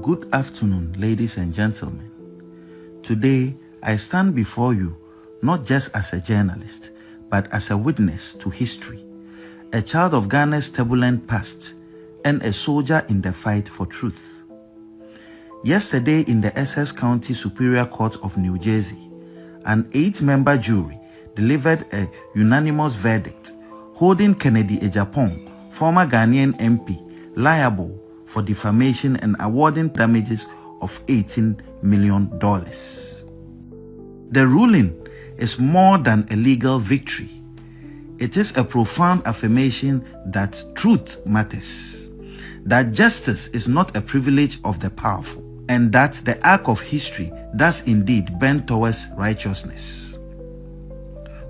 Good afternoon, ladies and gentlemen. Today, I stand before you not just as a journalist, but as a witness to history, a child of Ghana's turbulent past, and a soldier in the fight for truth. Yesterday, in the Essex County Superior Court of New Jersey, an 8-member jury delivered a unanimous verdict holding Kennedy Agyapong, former Ghanaian MP, liable for defamation and awarding damages of $18 million. The ruling is more than a legal victory. It is a profound affirmation that truth matters, that justice is not a privilege of the powerful, and that the arc of history does indeed bend towards righteousness.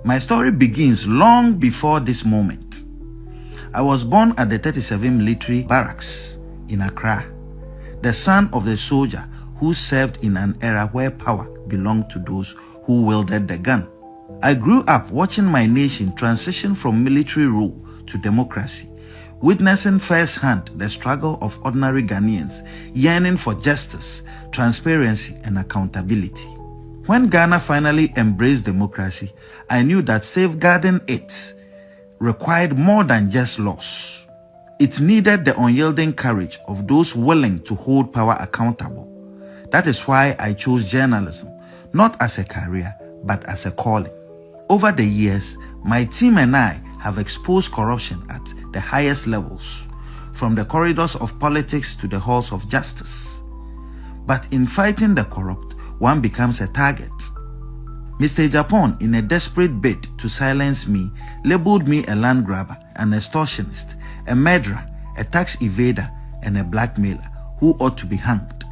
My story begins long before this moment. I was born at the 37 Military Barracks in Accra, the son of the soldier who served in an era where power belonged to those who wielded the gun. I grew up watching my nation transition from military rule to democracy, witnessing firsthand the struggle of ordinary Ghanaians yearning for justice, transparency, and accountability. When Ghana finally embraced democracy, I knew that safeguarding it required more than just laws. It needed the unyielding courage of those willing to hold power accountable. That is why I chose journalism, not as a career, but as a calling. Over the years, my team and I have exposed corruption at the highest levels, from the corridors of politics to the halls of justice. But in fighting the corrupt, one becomes a target. Mr. Agyapong, in a desperate bid to silence me, labeled me a land grabber, an extortionist, a murderer, a tax evader, and a blackmailer who ought to be hanged.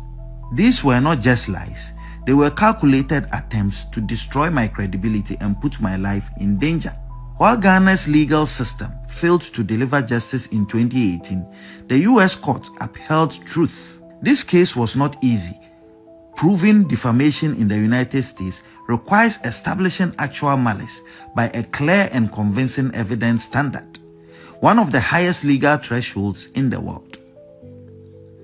These were not just lies. They were calculated attempts to destroy my credibility and put my life in danger. While Ghana's legal system failed to deliver justice in 2018, the U.S. court upheld truth. This case was not easy. Proving defamation in the United States requires establishing actual malice by a clear and convincing evidence standard, one of the highest legal thresholds in the world.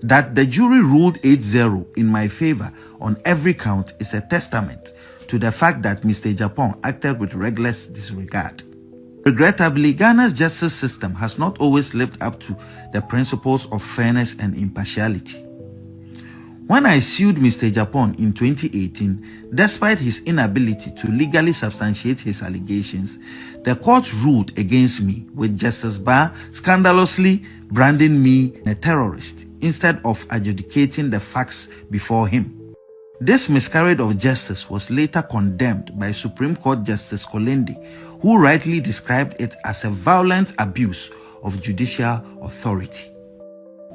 That the jury ruled 8-0 in my favor on every count is a testament to the fact that Mr. Agyapong acted with reckless disregard. Regrettably, Ghana's justice system has not always lived up to the principles of fairness and impartiality. When I sued Mr. Agyapong in 2018, despite his inability to legally substantiate his allegations, the court ruled against me, with Justice Barr scandalously branding me a terrorist instead of adjudicating the facts before him. This miscarriage of justice was later condemned by Supreme Court Justice Kolende, who rightly described it as a violent abuse of judicial authority.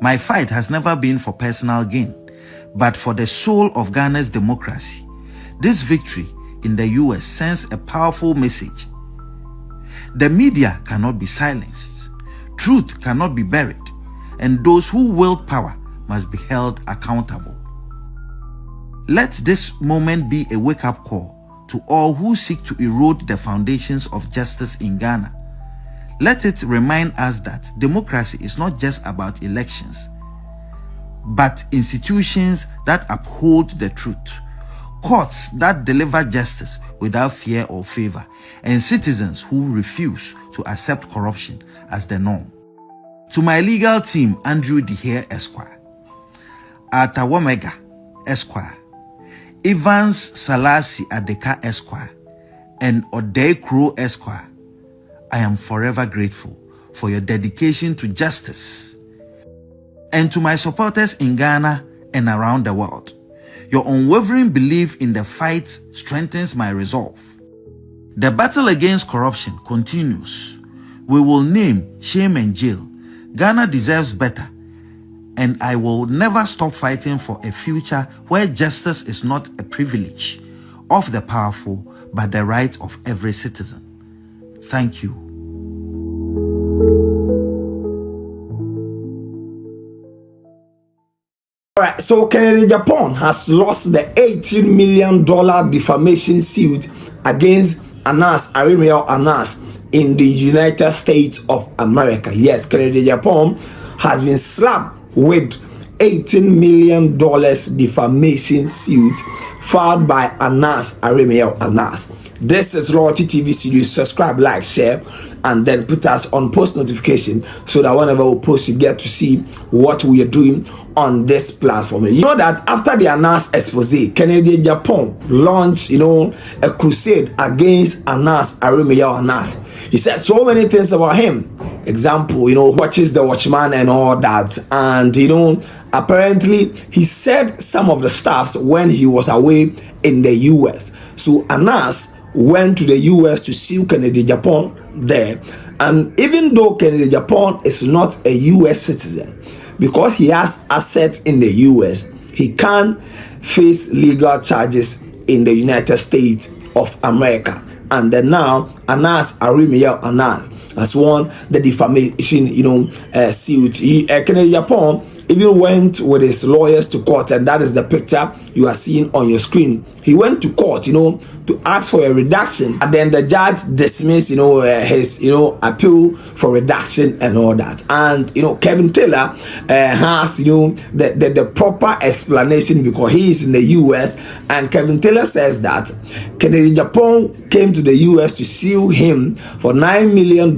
My fight has never been for personal gain, but for the soul of Ghana's democracy. This victory in the US sends a powerful message. The media cannot be silenced, truth cannot be buried, and those who wield power must be held accountable. Let this moment be a wake-up call to all who seek to erode the foundations of justice in Ghana. Let it remind us that democracy is not just about elections, but institutions that uphold the truth, courts that deliver justice without fear or favor, and citizens who refuse to accept corruption as the norm. To my legal team, Andrew Dehere Esquire, Atawomega Esquire, Evans Salasi Adeka Esquire, and Odei Kro Esquire, I am forever grateful for your dedication to justice. And to my supporters in Ghana and around the world, your unwavering belief in the fight strengthens my resolve. The battle against corruption continues. We will name shame and jail. Ghana deserves better, and I will never stop fighting for a future where justice is not a privilege of the powerful, but the right of every citizen. Thank you. Alright, so Kennedy Agyapong has lost the $18 million defamation suit against Aremeyaw in the United States of America. Yes, Kennedy Agyapong has been slapped with $18 million defamation suit filed by Aremeyaw. This is Loyalty TV series. Subscribe, like, share, and then put us on post notification so that whenever we post, you get to see what we are doing on this platform. You know that after the Anas expose, Agyapong launched, a crusade against Aremeyaw. He said so many things about him. Example, watches the watchman and all that. And, apparently he said some of the stuffs when he was away in the US. So Anas went to the US to sue Agyapong there. And even though Agyapong is not a US citizen, because he has assets in the US, he can face legal charges in the United States of America. And then now Aremeyaw has won the defamation suit. Agyapong even went with his lawyers to court, and that is the picture you are seeing on your screen. He went to court, to ask for a reduction, and then the judge dismissed, his, appeal for reduction and all that. And Kevin Taylor has, the proper explanation because he is in the U.S. And Kevin Taylor says that Agyapong came to the U.S. to sue him for $9 million.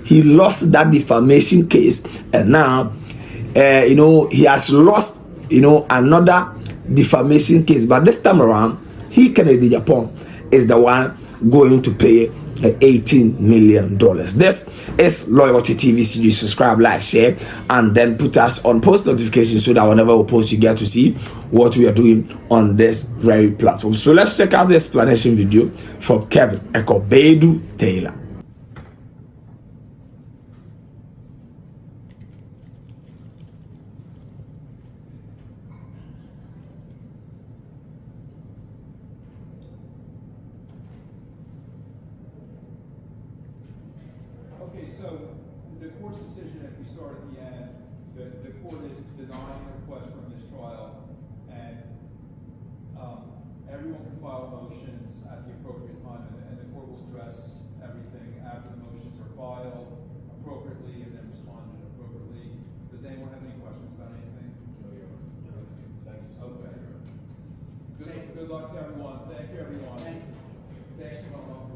He lost that defamation case, and now he has lost, another defamation case. But this time around, Agyapong is the one going to pay $18 million. This is Loyalty TV series. Subscribe, like, share, and then put us on post notifications so that whenever we post, you get to see what we are doing on this very platform. So let's check out the explanation video from Kevin Taylor. Okay, so the court's decision, if we start at the end, the court is denying the request for a mistrial, and everyone can file motions at the appropriate time, and the court will address everything after the motions are filed appropriately and then responded appropriately. Does anyone have any questions about anything? Thank you. Okay. Good luck to everyone. Thank you, everyone. Thanks, Mama.